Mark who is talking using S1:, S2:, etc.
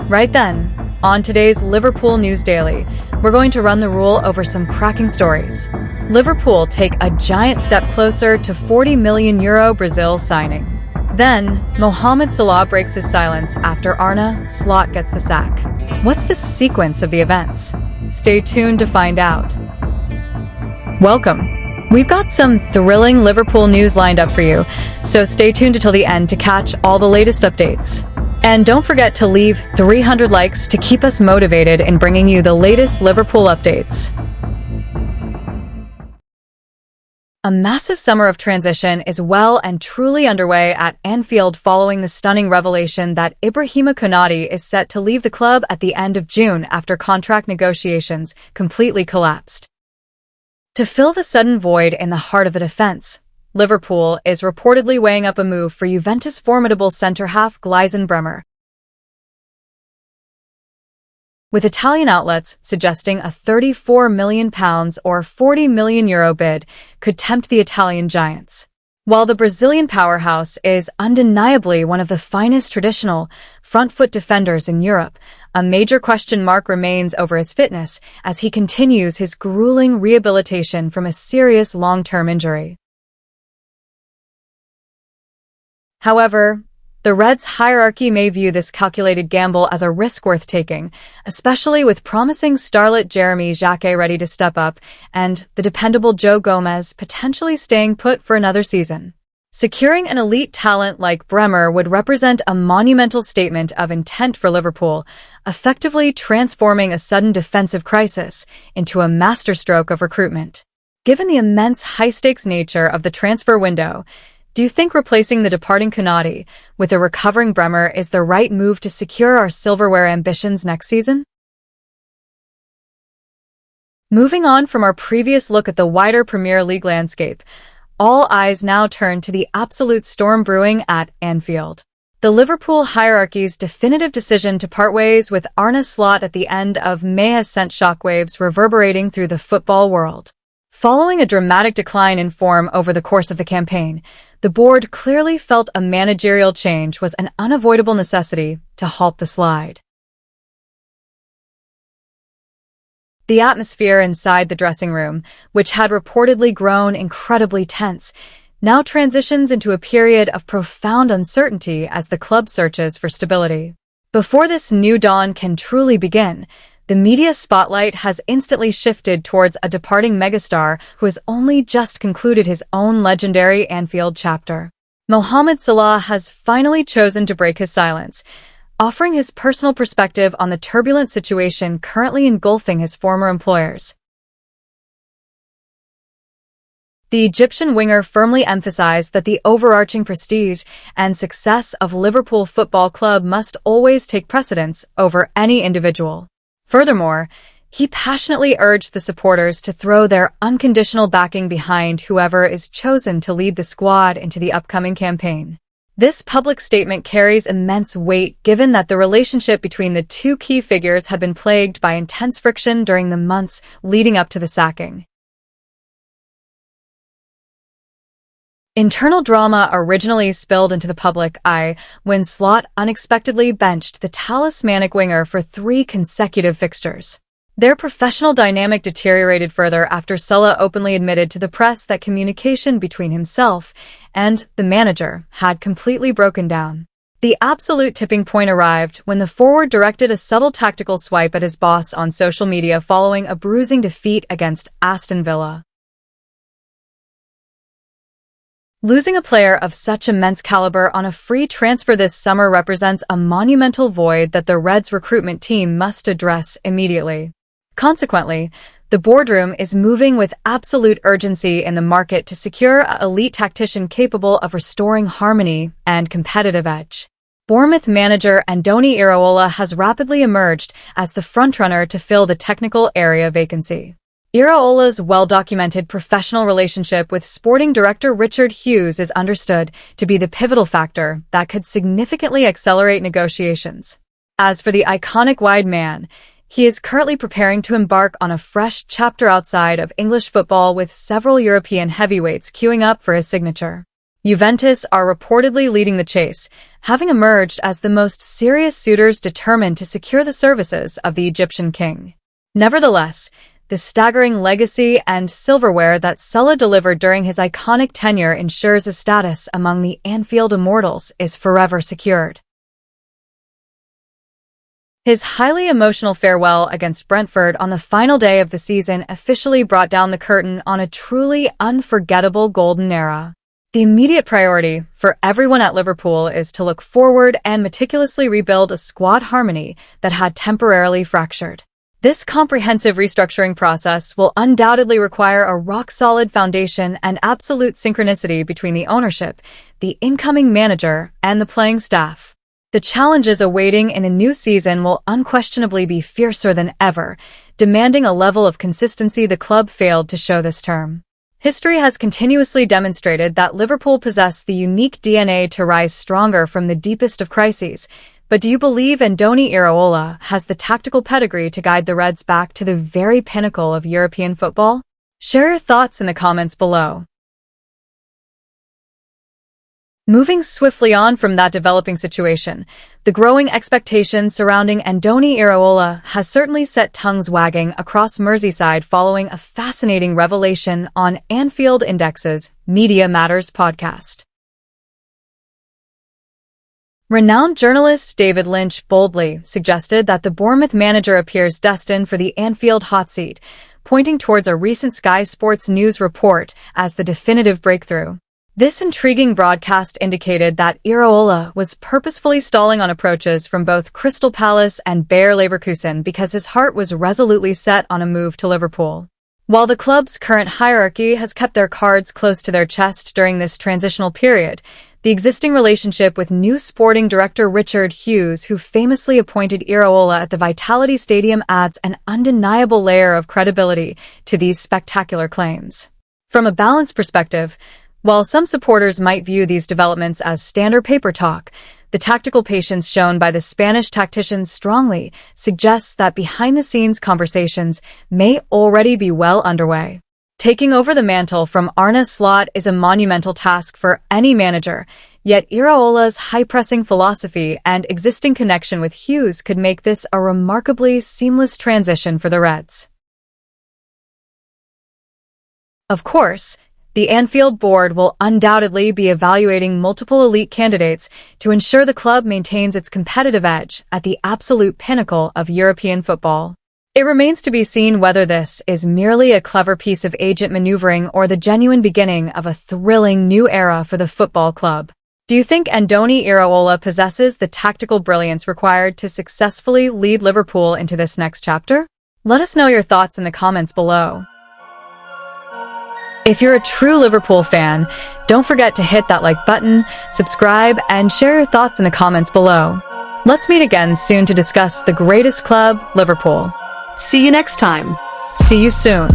S1: Right then, on today's Liverpool News Daily, we're going to run the rule over some cracking stories. Liverpool take a giant step closer to €40 million Brazil signing. Then, Mohamed Salah breaks his silence after Arne Slot gets the sack. What's the sequence of the events? Stay tuned to find out. Welcome. We've got some thrilling Liverpool news lined up for you, so stay tuned until the end to catch all the latest updates. And don't forget to leave 300 likes to keep us motivated in bringing you the latest Liverpool updates. A massive summer of transition is well and truly underway at Anfield following the stunning revelation that Ibrahima Konate is set to leave the club at the end of June after contract negotiations completely collapsed. To fill the sudden void in the heart of the defense, Liverpool is reportedly weighing up a move for Juventus' formidable centre-half Gleisen Bremer, with Italian outlets suggesting a £34 million or €40 million bid could tempt the Italian giants. While the Brazilian powerhouse is undeniably one of the finest traditional front-foot defenders in Europe, a major question mark remains over his fitness as he continues his grueling rehabilitation from a serious long-term injury. However, the Reds' hierarchy may view this calculated gamble as a risk worth taking, especially with promising starlet Jeremy Jacquet ready to step up and the dependable Joe Gomez potentially staying put for another season. Securing an elite talent like Bremer would represent a monumental statement of intent for Liverpool, effectively transforming a sudden defensive crisis into a masterstroke of recruitment. Given the immense high-stakes nature of the transfer window, do you think replacing the departing Konate with a recovering Bremer is the right move to secure our silverware ambitions next season? Moving on from our previous look at the wider Premier League landscape, all eyes now turn to the absolute storm brewing at Anfield. The Liverpool hierarchy's definitive decision to part ways with Arne Slot at the end of May has sent shockwaves reverberating through the football world. Following a dramatic decline in form over the course of the campaign, the board clearly felt a managerial change was an unavoidable necessity to halt the slide. The atmosphere inside the dressing room, which had reportedly grown incredibly tense, now transitions into a period of profound uncertainty as the club searches for stability. Before this new dawn can truly begin, the media spotlight has instantly shifted towards a departing megastar who has only just concluded his own legendary Anfield chapter. Mohamed Salah has finally chosen to break his silence, offering his personal perspective on the turbulent situation currently engulfing his former employers. The Egyptian winger firmly emphasized that the overarching prestige and success of Liverpool Football Club must always take precedence over any individual. Furthermore, he passionately urged the supporters to throw their unconditional backing behind whoever is chosen to lead the squad into the upcoming campaign. This public statement carries immense weight given that the relationship between the two key figures had been plagued by intense friction during the months leading up to the sacking. Internal drama originally spilled into the public eye when Slot unexpectedly benched the talismanic winger for 3 consecutive fixtures. Their professional dynamic deteriorated further after Salah openly admitted to the press that communication between himself and the manager had completely broken down. The absolute tipping point arrived when the forward directed a subtle tactical swipe at his boss on social media following a bruising defeat against Aston Villa. Losing a player of such immense caliber on a free transfer this summer represents a monumental void that the Reds' recruitment team must address immediately. Consequently, the boardroom is moving with absolute urgency in the market to secure an elite tactician capable of restoring harmony and competitive edge. Bournemouth manager Andoni Iraola has rapidly emerged as the frontrunner to fill the technical area vacancy. Iraola's well-documented professional relationship with sporting director Richard Hughes is understood to be the pivotal factor that could significantly accelerate negotiations. As for the iconic wide man, he is currently preparing to embark on a fresh chapter outside of English football with several European heavyweights queuing up for his signature. Juventus are reportedly leading the chase, having emerged as the most serious suitors determined to secure the services of the Egyptian king. Nevertheless, the staggering legacy and silverware that Salah delivered during his iconic tenure ensures his status among the Anfield immortals is forever secured. His highly emotional farewell against Brentford on the final day of the season officially brought down the curtain on a truly unforgettable golden era. The immediate priority for everyone at Liverpool is to look forward and meticulously rebuild a squad harmony that had temporarily fractured. This comprehensive restructuring process will undoubtedly require a rock-solid foundation and absolute synchronicity between the ownership, the incoming manager, and the playing staff. The challenges awaiting in a new season will unquestionably be fiercer than ever, demanding a level of consistency the club failed to show this term. History has continuously demonstrated that Liverpool possess the unique DNA to rise stronger from the deepest of crises. But do you believe Andoni Iraola has the tactical pedigree to guide the Reds back to the very pinnacle of European football? Share your thoughts in the comments below. Moving swiftly on from that developing situation, the growing expectation surrounding Andoni Iraola has certainly set tongues wagging across Merseyside following a fascinating revelation on Anfield Index's Media Matters podcast. Renowned journalist David Lynch boldly suggested that the Bournemouth manager appears destined for the Anfield hot seat, pointing towards a recent Sky Sports News report as the definitive breakthrough. This intriguing broadcast indicated that Iraola was purposefully stalling on approaches from both Crystal Palace and Bayer Leverkusen because his heart was resolutely set on a move to Liverpool. While the club's current hierarchy has kept their cards close to their chest during this transitional period, the existing relationship with new sporting director Richard Hughes, who famously appointed Iraola at the Vitality Stadium, adds an undeniable layer of credibility to these spectacular claims. From a balanced perspective, while some supporters might view these developments as standard paper talk, the tactical patience shown by the Spanish tacticians strongly suggests that behind-the-scenes conversations may already be well underway. Taking over the mantle from Arne Slot is a monumental task for any manager, yet Iraola's high-pressing philosophy and existing connection with Hughes could make this a remarkably seamless transition for the Reds. Of course, the Anfield board will undoubtedly be evaluating multiple elite candidates to ensure the club maintains its competitive edge at the absolute pinnacle of European football. It remains to be seen whether this is merely a clever piece of agent maneuvering or the genuine beginning of a thrilling new era for the football club. Do you think Andoni Iraola possesses the tactical brilliance required to successfully lead Liverpool into this next chapter? Let us know your thoughts in the comments below. If you're a true Liverpool fan, don't forget to hit that like button, subscribe, and share your thoughts in the comments below. Let's meet again soon to discuss the greatest club, Liverpool.
S2: See you next time.
S1: See you soon.